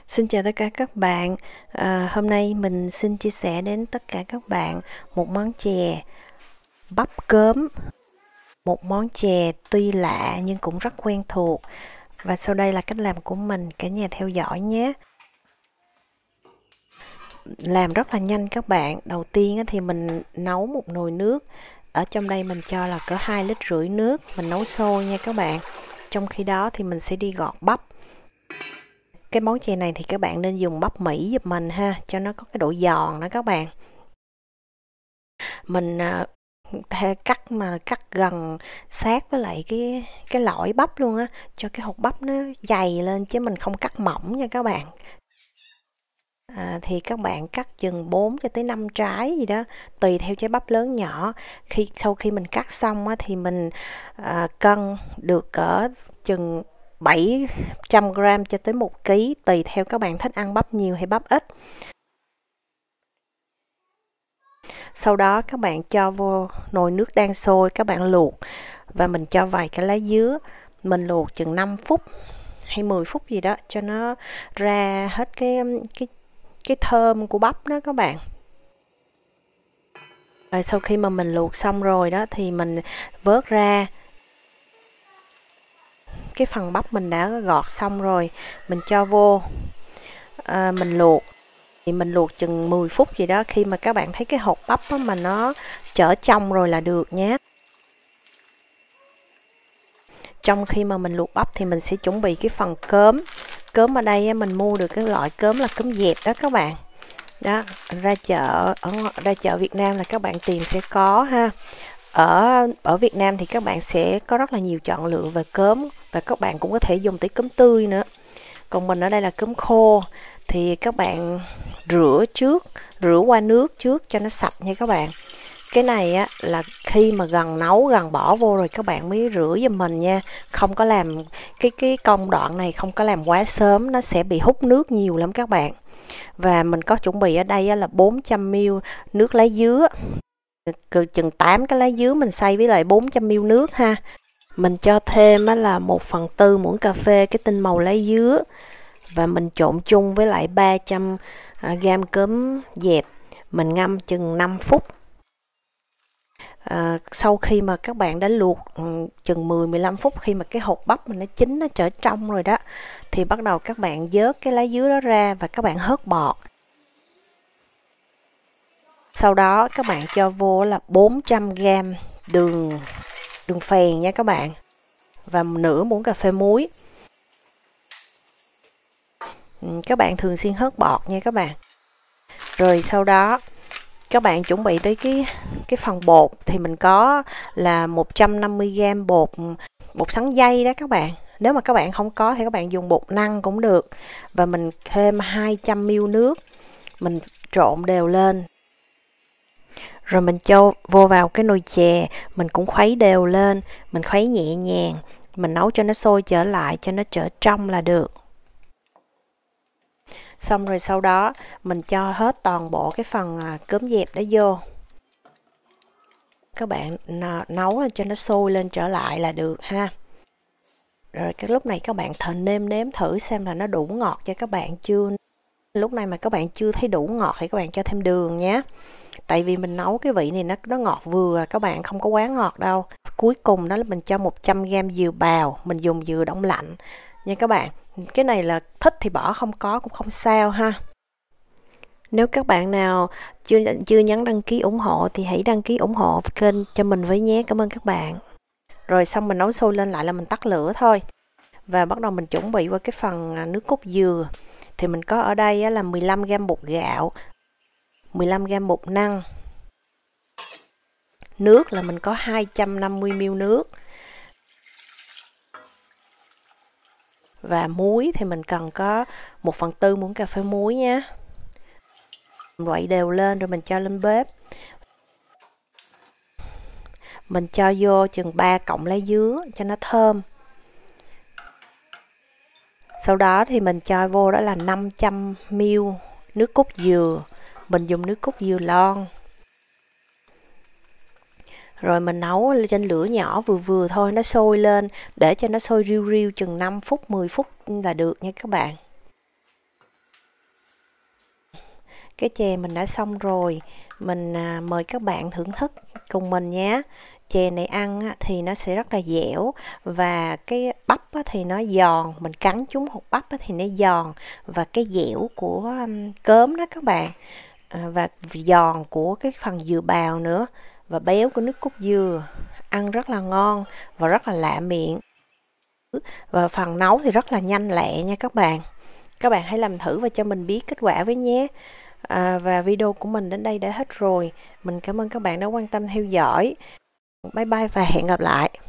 Xin chào tất cả các bạn. Hôm nay mình xin chia sẻ đến tất cả các bạn một món chè bắp cớm. Một món chè tuy lạ nhưng cũng rất quen thuộc. Và sau đây là cách làm của mình, cả nhà theo dõi nhé. Làm rất là nhanh các bạn. Đầu tiên thì mình nấu một nồi nước. Ở trong đây mình cho là cỡ 2,5 lít nước. Mình nấu sôi nha các bạn. Trong khi đó thì mình sẽ đi gọt bắp. Cái món chè này thì các bạn nên dùng bắp Mỹ giúp mình ha, cho nó có cái độ giòn đó các bạn. Mình cắt gần sát với lại cái lõi bắp luôn á, cho cái hột bắp nó dày lên, chứ mình không cắt mỏng nha các bạn. Thì các bạn cắt chừng 4 cho tới 5 trái gì đó, tùy theo trái bắp lớn nhỏ. Sau khi mình cắt xong á, thì mình cân được cỡ chừng 700 gram cho tới 1 kg, tùy theo các bạn thích ăn bắp nhiều hay bắp ít. Sau đó các bạn cho vô nồi nước đang sôi, các bạn luộc, và mình cho vài cái lá dứa. Mình luộc chừng 5 phút hay 10 phút gì đó cho nó ra hết cái thơm của bắp đó các bạn. Rồi sau khi mà mình luộc xong rồi đó thì mình vớt ra cái phần bắp mình đã gọt xong rồi, mình cho vô mình luộc. Thì mình luộc chừng 10 phút gì đó, khi mà các bạn thấy cái hột bắp mà nó trở trong rồi là được nhé. Trong khi mà mình luộc bắp thì mình sẽ chuẩn bị cái phần cớm. Cớm ở đây mình mua được cái loại cớm là cớm dẹp đó các bạn. Đó, ra chợ Việt Nam là các bạn tìm sẽ có ha. Ở Việt Nam thì các bạn sẽ có rất là nhiều chọn lựa về cớm, và các bạn cũng có thể dùng tới cớm tươi nữa. Còn mình ở đây là cớm khô, thì các bạn rửa qua nước trước cho nó sạch nha các bạn. Cái này á là khi mà gần nấu gần bỏ vô rồi các bạn mới rửa giùm mình nha, không có làm cái công đoạn này không có làm quá sớm, nó sẽ bị hút nước nhiều lắm các bạn. Và mình có chuẩn bị ở đây là 400 ml nước lá dứa, chừng 8 cái lá dứa mình xay với lại 400 ml nước ha. Mình cho thêm là 1/4 muỗng cà phê cái tinh màu lá dứa, và mình trộn chung với lại 300 gram cớm dẹp. Mình ngâm chừng 5 phút. Sau khi mà các bạn đã luộc chừng 10-15 phút, khi mà cái hột bắp mình nó chín, nó trở trong rồi đó, thì bắt đầu các bạn vớt cái lá dứa đó ra và các bạn hớt bọt. Sau đó các bạn cho vô là 400 gram đường phèn nha các bạn, và nửa muỗng cà phê muối. Các bạn thường xuyên hớt bọt nha các bạn. Rồi sau đó các bạn chuẩn bị tới cái phần bột, thì mình có là 150 gram bột sắn dây đó các bạn. Nếu mà các bạn không có thì các bạn dùng bột năng cũng được. Và mình thêm 200 ml nước, mình trộn đều lên. Rồi mình cho vô vào cái nồi chè, mình cũng khuấy đều lên, mình khuấy nhẹ nhàng, mình nấu cho nó sôi trở lại, cho nó trở trong là được. Xong rồi sau đó mình cho hết toàn bộ cái phần cớm dẹp đó vô. Các bạn nấu cho nó sôi lên trở lại là được ha. Rồi cái lúc này các bạn nêm thử xem là nó đủ ngọt cho các bạn chưa. Lúc này mà các bạn chưa thấy đủ ngọt thì các bạn cho thêm đường nhé. Tại vì mình nấu cái vị này nó ngọt vừa, các bạn không có quá ngọt đâu. Cuối cùng đó là mình cho 100 gram dừa bào, mình dùng dừa đông lạnh nha các bạn. Cái này là thích thì bỏ, không có cũng không sao ha. Nếu các bạn nào chưa nhấn đăng ký ủng hộ thì hãy đăng ký ủng hộ kênh cho mình với nhé. Cảm ơn các bạn. Rồi xong mình nấu sôi lên lại là mình tắt lửa thôi. Và bắt đầu mình chuẩn bị qua cái phần nước cốt dừa. Thì mình có ở đây là 15 gram bột gạo, 15 gram bột năng. Nước là mình có 250 ml nước. Và muối thì mình cần có 1/4 muỗng cà phê muối nhé. Quậy đều lên rồi mình cho lên bếp. Mình cho vô chừng 3 cọng lá dứa cho nó thơm. Sau đó thì mình cho vô đó là 500 ml nước cốt dừa. Mình dùng nước cốt dừa lon. Rồi mình nấu trên lửa nhỏ vừa vừa thôi, nó sôi lên, để cho nó sôi riu riu chừng 5 phút 10 phút là được nha các bạn. Cái chè mình đã xong rồi, mình mời các bạn thưởng thức cùng mình nhé. Chè này ăn thì nó sẽ rất là dẻo, và cái bắp thì nó giòn, mình cắn trúng hột bắp thì nó giòn, và cái dẻo của cớm đó các bạn, và giòn của cái phần dừa bào nữa, và béo của nước cốt dừa, ăn rất là ngon và rất là lạ miệng. Và phần nấu thì rất là nhanh lẹ nha các bạn. Các bạn hãy làm thử và cho mình biết kết quả với nhé. Và video của mình đến đây đã hết rồi. Mình cảm ơn các bạn đã quan tâm theo dõi. Bye bye và hẹn gặp lại.